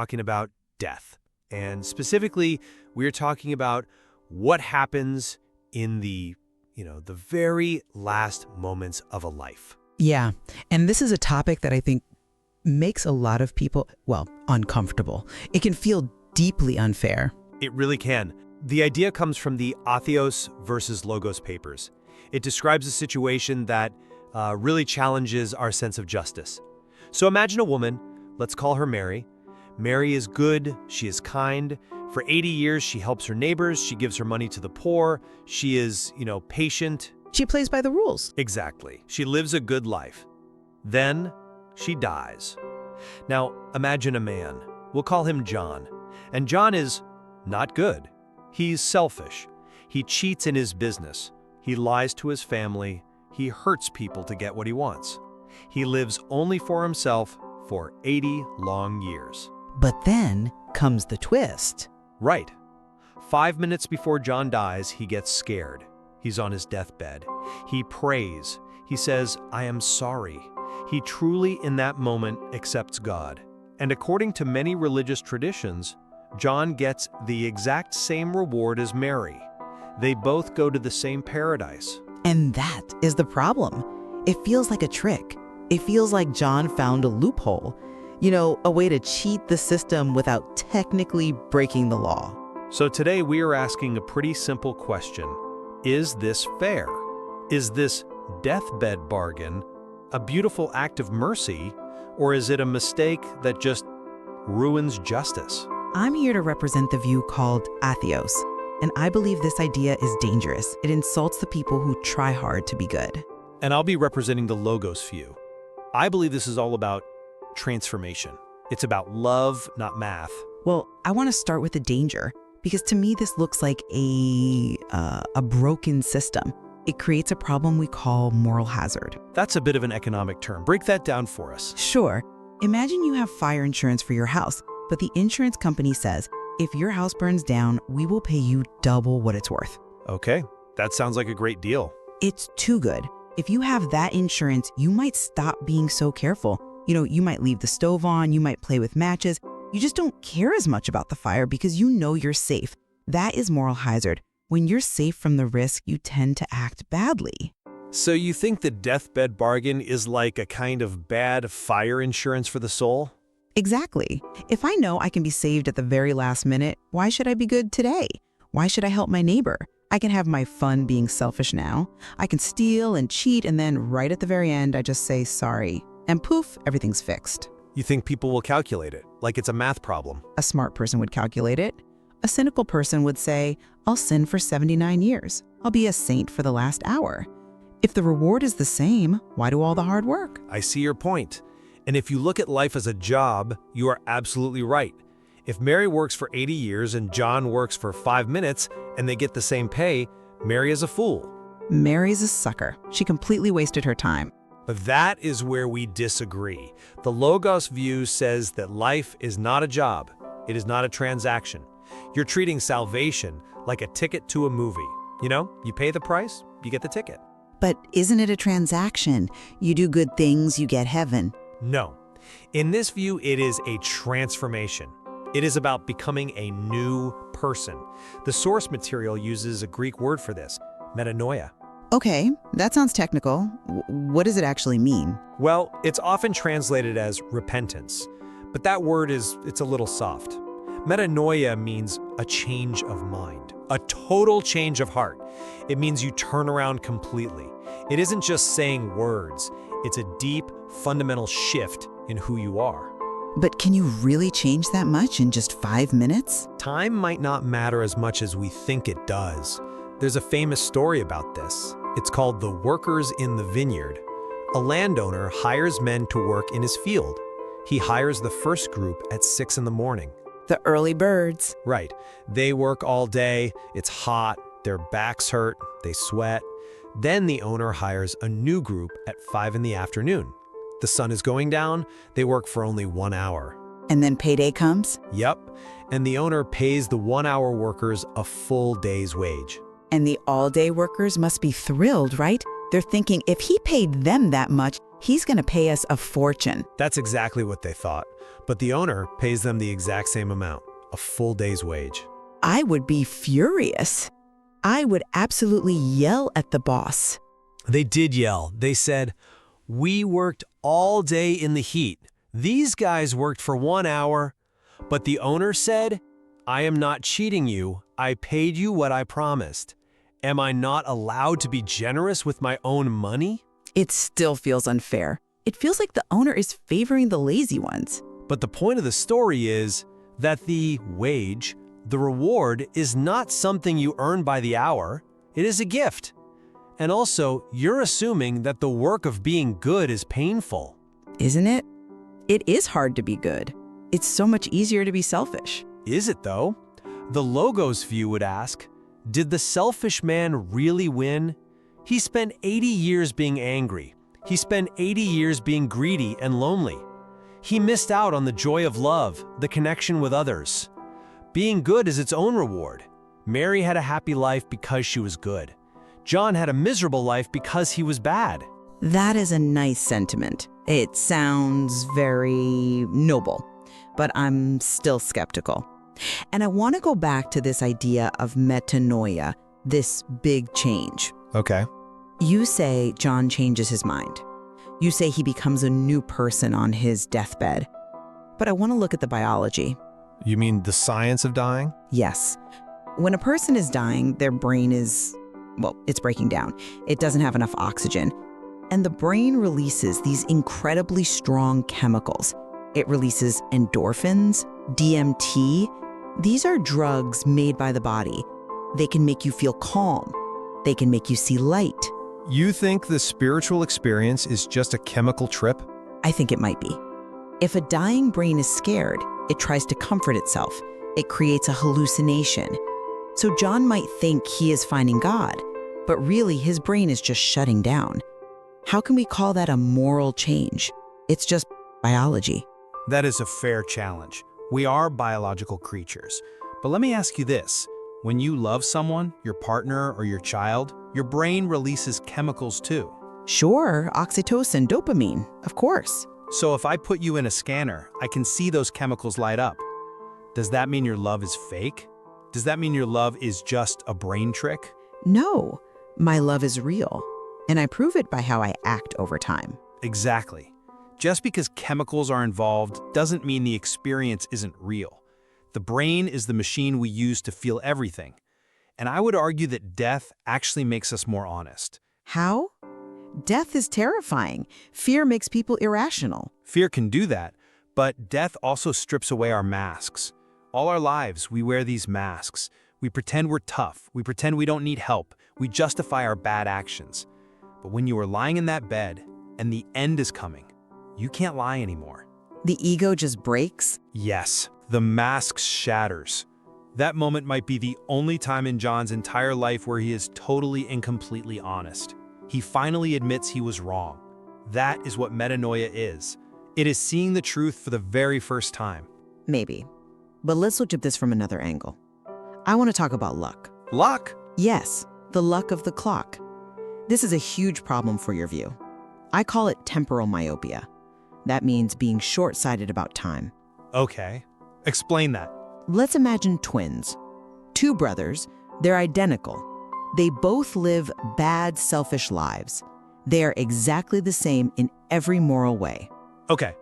talking about death. And specifically, we're talking about what happens in the very last moments of a life. Yeah, and this is a topic that I think makes a lot of people, uncomfortable. It can feel deeply unfair. It really can. The idea comes from the Atheos versus Logos papers. It describes a situation that really challenges our sense of justice. So imagine a woman, let's call her Mary. Mary is good, she is kind. For 80 years, she helps her neighbors, she gives her money to the poor, she is, patient. She plays by the rules. Exactly. She lives a good life. Then she dies. Now, imagine a man. We'll call him John. And John is not good. He's selfish. He cheats in his business. He lies to his family. He hurts people to get what he wants. He lives only for himself for 80 long years. But then comes the twist. Right. 5 minutes before John dies, he gets scared. He's on his deathbed. He prays. He says, "I am sorry." He truly, in that moment, accepts God. And according to many religious traditions, John gets the exact same reward as Mary. They both go to the same paradise. And that is the problem. It feels like a trick. It feels like John found a loophole. A way to cheat the system without technically breaking the law. So today we are asking a pretty simple question. Is this fair? Is this deathbed bargain a beautiful act of mercy, or is it a mistake that just ruins justice? I'm here to represent the view called Atheos, and I believe this idea is dangerous. It insults the people who try hard to be good. And I'll be representing the Logos view. I believe this is all about transformation. It's about love, not math. Well, I want to start with the danger, because to me this looks like a broken system. It creates a problem we call moral hazard. That's a bit of an economic term. Break that down for us. Sure. Imagine you have fire insurance for your house, but the insurance company says, if your house burns down, we will pay you double what it's worth. Okay, that sounds like a great deal. It's too good. If you have that insurance, you might stop being so careful. You might leave the stove on, you might play with matches. You just don't care as much about the fire because you know you're safe. That is moral hazard. When you're safe from the risk, you tend to act badly. So you think the deathbed bargain is like a kind of bad fire insurance for the soul? Exactly. If I know I can be saved at the very last minute, why should I be good today? Why should I help my neighbor? I can have my fun being selfish now. I can steal and cheat, and then right at the very end, I just say sorry. And poof, everything's fixed. You think people will calculate it, like it's a math problem? A smart person would calculate it. A cynical person would say, I'll sin for 79 years. I'll be a saint for the last hour. If the reward is the same, why do all the hard work? I see your point. And if you look at life as a job, you are absolutely right. If Mary works for 80 years and John works for 5 minutes and they get the same pay, Mary is a fool. Mary's a sucker. She completely wasted her time. But that is where we disagree. The Logos view says that life is not a job. It is not a transaction. You're treating salvation like a ticket to a movie. You pay the price, you get the ticket. But isn't it a transaction? You do good things, you get heaven. No. In this view, it is a transformation. It is about becoming a new person. The source material uses a Greek word for this, metanoia. Okay, that sounds technical. What does it actually mean? Well, it's often translated as repentance, but that word it's a little soft. Metanoia means a change of mind, a total change of heart. It means you turn around completely. It isn't just saying words. It's a deep, fundamental shift in who you are. But can you really change that much in just 5 minutes? Time might not matter as much as we think it does. There's a famous story about this. It's called The Workers in the Vineyard. A landowner hires men to work in his field. He hires the first group at 6 in the morning. The early birds. Right. They work all day, it's hot, their backs hurt, they sweat. Then the owner hires a new group at 5 in the afternoon. The sun is going down, they work for only 1 hour. And then payday comes? Yep. And the owner pays the 1-hour workers a full day's wage. And the all-day workers must be thrilled, right? They're thinking if he paid them that much, He's going to pay us a fortune. That's exactly what they thought. But the owner pays them the exact same amount, a full day's wage. I would be furious. I would absolutely yell at the boss. They did yell. They said, "We worked all day in the heat. These guys worked for 1 hour." But the owner said, "I am not cheating you. I paid you what I promised. Am I not allowed to be generous with my own money?" It still feels unfair. It feels like the owner is favoring the lazy ones. But the point of the story is that the wage, the reward, is not something you earn by the hour. It is a gift. And also, you're assuming that the work of being good is painful. Isn't it? It is hard to be good. It's so much easier to be selfish. Is it though? The Logos view would ask, did the selfish man really win? He spent 80 years being angry. He spent 80 years being greedy and lonely. He missed out on the joy of love, the connection with others. Being good is its own reward. Mary had a happy life because she was good. John had a miserable life because he was bad. That is a nice sentiment. It sounds very noble, but I'm still skeptical. And I want to go back to this idea of metanoia, this big change. Okay. You say John changes his mind. You say he becomes a new person on his deathbed. But I want to look at the biology. You mean the science of dying? Yes. When a person is dying, their brain is, it's breaking down. It doesn't have enough oxygen. And the brain releases these incredibly strong chemicals. It releases endorphins, DMT. These are drugs made by the body. They can make you feel calm. They can make you see light. You think the spiritual experience is just a chemical trip? I think it might be. If a dying brain is scared, it tries to comfort itself. It creates a hallucination. So John might think he is finding God, but really his brain is just shutting down. How can we call that a moral change? It's just biology. That is a fair challenge. We are biological creatures. But let me ask you this. When you love someone, your partner or your child, your brain releases chemicals too. Sure, oxytocin, dopamine, of course. So if I put you in a scanner, I can see those chemicals light up. Does that mean your love is fake? Does that mean your love is just a brain trick? No, my love is real, and I prove it by how I act over time. Exactly. Just because chemicals are involved doesn't mean the experience isn't real. The brain is the machine we use to feel everything. And I would argue that death actually makes us more honest. How? Death is terrifying. Fear makes people irrational. Fear can do that, but death also strips away our masks. All our lives, we wear these masks. We pretend we're tough. We pretend we don't need help. We justify our bad actions. But when you are lying in that bed and the end is coming, you can't lie anymore. The ego just breaks? Yes, the mask shatters. That moment might be the only time in John's entire life where he is totally and completely honest. He finally admits he was wrong. That is what metanoia is. It is seeing the truth for the very first time. Maybe. But let's look at this from another angle. I want to talk about luck. Luck? Yes, the luck of the clock. This is a huge problem for your view. I call it temporal myopia. That means being short-sighted about time. Okay. Explain that. Let's imagine twins. Two brothers, they're identical. They both live bad, selfish lives. They are exactly the same in every moral way. Okay.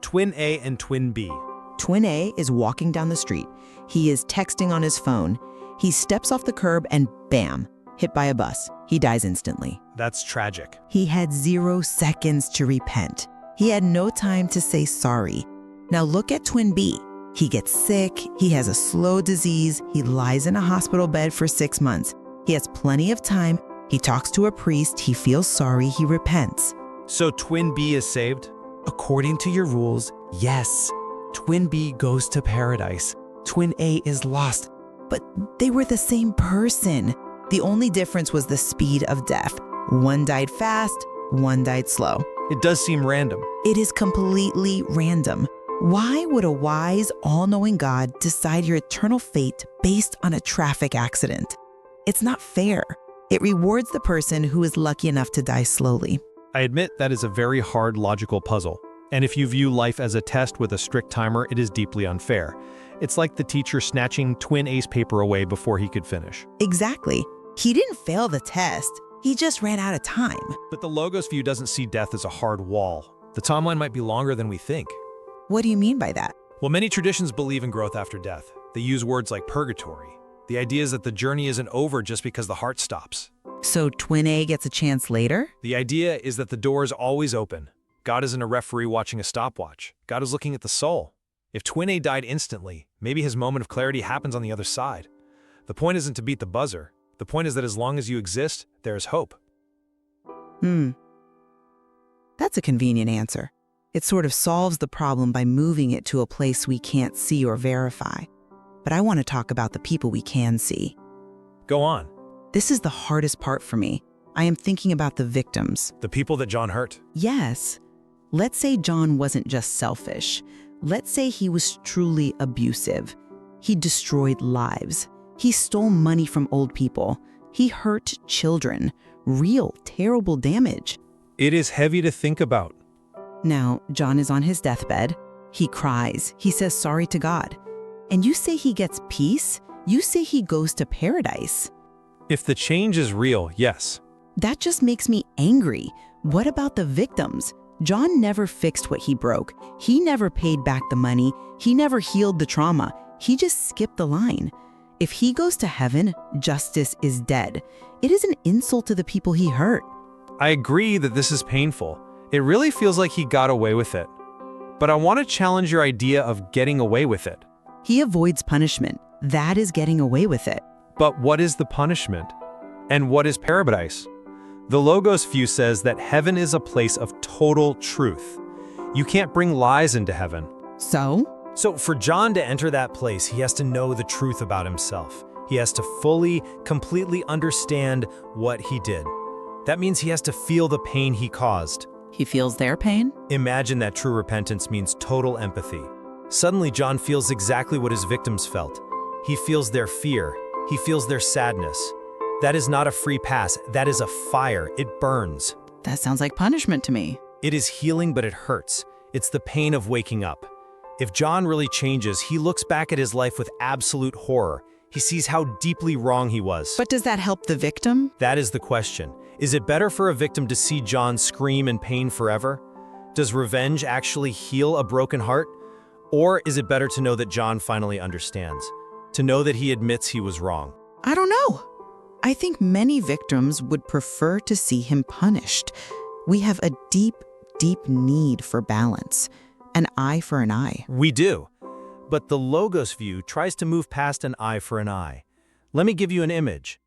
Twin A and Twin B. Twin A is walking down the street. He is texting on his phone. He steps off the curb and bam, hit by a bus. He dies instantly. That's tragic. He had 0 seconds to repent. He had no time to say sorry. Now look at Twin B. He gets sick, he has a slow disease, he lies in a hospital bed for 6 months. He has plenty of time, he talks to a priest, he feels sorry, he repents. So Twin B is saved? According to your rules, yes. Twin B goes to paradise. Twin A is lost. But they were the same person. The only difference was the speed of death. One died fast, one died slow. It does seem random. It is completely random. Why would a wise, all-knowing God decide your eternal fate based on a traffic accident? It's not fair. It rewards the person who is lucky enough to die slowly. I admit that is a very hard logical puzzle. And if you view life as a test with a strict timer, it is deeply unfair. It's like the teacher snatching twin ace paper away before he could finish. Exactly. He didn't fail the test. He just ran out of time. But the Logos view doesn't see death as a hard wall. The timeline might be longer than we think. What do you mean by that? Well, many traditions believe in growth after death. They use words like purgatory. The idea is that the journey isn't over just because the heart stops. So twin A gets a chance later? The idea is that the door is always open. God isn't a referee watching a stopwatch. God is looking at the soul. If twin A died instantly, maybe his moment of clarity happens on the other side. The point isn't to beat the buzzer. The point is that as long as you exist, there is hope. That's a convenient answer. It sort of solves the problem by moving it to a place we can't see or verify. But I want to talk about the people we can see. Go on. This is the hardest part for me. I am thinking about the victims. The people that John hurt. Yes. Let's say John wasn't just selfish. Let's say he was truly abusive. He destroyed lives. He stole money from old people. He hurt children. Real, terrible damage. It is heavy to think about. Now, John is on his deathbed. He cries. He says sorry to God. And you say he gets peace? You say he goes to paradise. If the change is real, yes. That just makes me angry. What about the victims? John never fixed what he broke. He never paid back the money. He never healed the trauma. He just skipped the line. If he goes to heaven, justice is dead. It is an insult to the people he hurt. I agree that this is painful. It really feels like he got away with it. But I want to challenge your idea of getting away with it. He avoids punishment. That is getting away with it. But what is the punishment? And what is paradise? The Logos view says that heaven is a place of total truth. You can't bring lies into heaven. So For John to enter that place, he has to know the truth about himself. He has to fully, completely understand what he did. That means he has to feel the pain he caused. he feels their pain? Imagine that true repentance means total empathy. Suddenly, John feels exactly what his victims felt. He feels their fear. He feels their sadness. That is not a free pass. That is a fire. It burns. That sounds like punishment to me. It is healing, but it hurts. It's the pain of waking up. If John really changes, he looks back at his life with absolute horror. He sees how deeply wrong he was. But does that help the victim? That is the question. Is it better for a victim to see John scream in pain forever? Does revenge actually heal a broken heart? Or is it better to know that John finally understands? To know that he admits he was wrong? I don't know. I think many victims would prefer to see him punished. We have a deep, deep need for balance. An eye for an eye. We do. But the Logos view tries to move past an eye for an eye. Let me give you an image.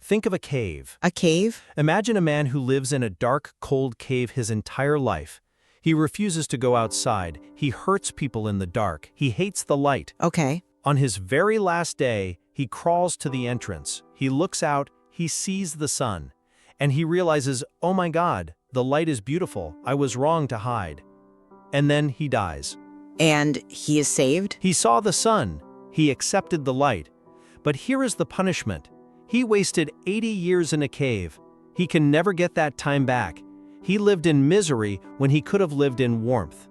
Think of a cave. A cave? Imagine a man who lives in a dark, cold cave his entire life. He refuses to go outside. He hurts people in the dark. He hates the light. Okay. On his very last day, he crawls to the entrance. He looks out, he sees the sun, and he realizes, oh my God, the light is beautiful. I was wrong to hide. And then he dies. And he is saved? He saw the sun. He accepted the light. But here is the punishment. He wasted 80 years in a cave. He can never get that time back. He lived in misery when he could have lived in warmth.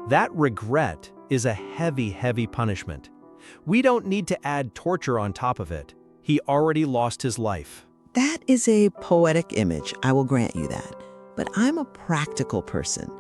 That regret is a heavy, heavy punishment. We don't need to add torture on top of it. He already lost his life. That is a poetic image, I will grant you that. But I'm a practical person.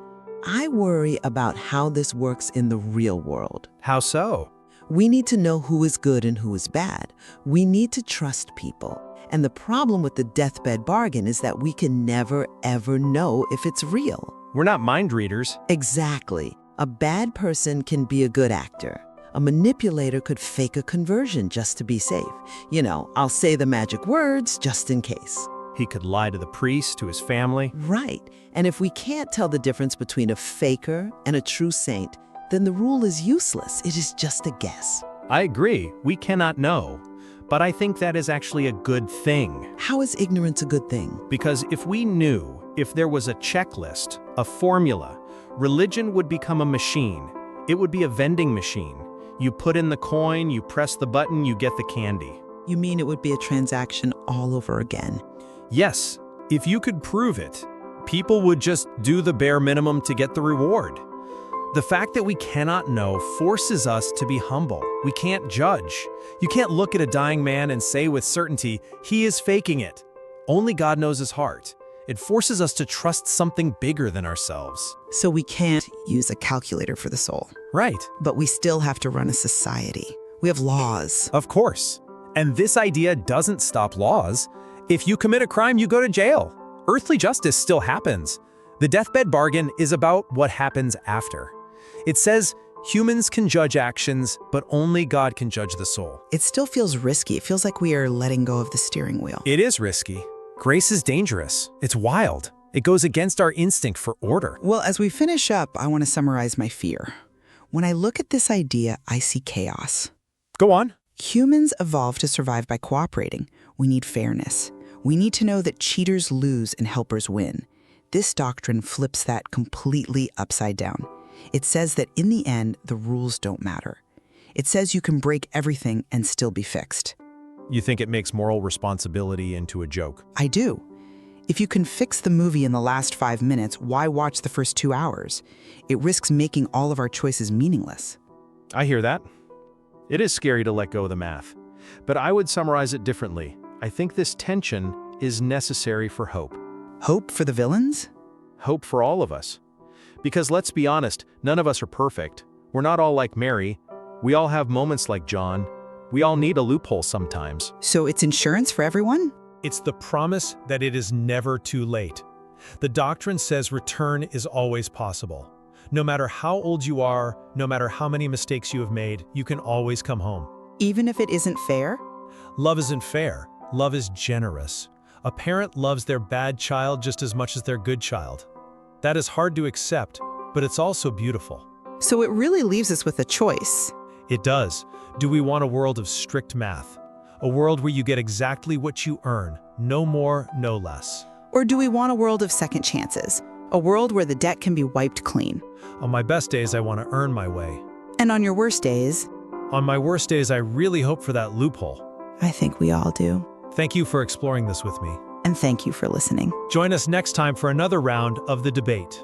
I worry about how this works in the real world. How so? We need to know who is good and who is bad. We need to trust people. And the problem with the deathbed bargain is that we can never, ever know if it's real. We're not mind readers. Exactly. A bad person can be a good actor. A manipulator could fake a conversion just to be safe. You know, I'll say the magic words just in case. He could lie to the priest, to his family. Right. And if we can't tell the difference between a faker and a true saint, then the rule is useless. It is just a guess. I agree. We cannot know. But I think that is actually a good thing. How is ignorance a good thing? Because if we knew, if there was a checklist, a formula, religion would become a machine. It would be a vending machine. You put in the coin, you press the button, you get the candy. You mean it would be a transaction all over again? Yes, if you could prove it. People would just do the bare minimum to get the reward. The fact that we cannot know forces us to be humble. We can't judge. You can't look at a dying man and say with certainty, he is faking it. Only God knows his heart. It forces us to trust something bigger than ourselves. So we can't use a calculator for the soul. Right. But we still have to run a society. We have laws. Of course. And this idea doesn't stop laws. If you commit a crime, you go to jail. Earthly justice still happens. The deathbed bargain is about what happens after. It says humans can judge actions, but only God can judge the soul. It still feels risky. It feels like we are letting go of the steering wheel. It is risky. Grace is dangerous. It's wild. It goes against our instinct for order. Well, as we finish up, I want to summarize my fear. When I look at this idea, I see chaos. Go on. Humans evolved to survive by cooperating. We need fairness. We need to know that cheaters lose and helpers win. This doctrine flips that completely upside down. It says that in the end, the rules don't matter. It says you can break everything and still be fixed. You think it makes moral responsibility into a joke? I do. If you can fix the movie in the last 5 minutes, why watch the first 2 hours? It risks making all of our choices meaningless. I hear that. It is scary to let go of the math. But I would summarize it differently. I think this tension is necessary for hope. Hope for the villains? Hope for all of us. Because let's be honest, none of us are perfect. We're not all like Mary. We all have moments like John. We all need a loophole sometimes. So it's insurance for everyone? It's the promise that it is never too late. The doctrine says return is always possible. No matter how old you are, no matter how many mistakes you have made, you can always come home. Even if it isn't fair? Love isn't fair. Love is generous. A parent loves their bad child just as much as their good child. That is hard to accept, but it's also beautiful. So it really leaves us with a choice. It does. Do we want a world of strict math? A world where you get exactly what you earn, no more, no less? Or do we want a world of second chances? A world where the debt can be wiped clean? On my best days, I want to earn my way. And on your worst days? On my worst days, I really hope for that loophole. I think we all do. Thank you for exploring this with me. And thank you for listening. Join us next time for another round of the debate.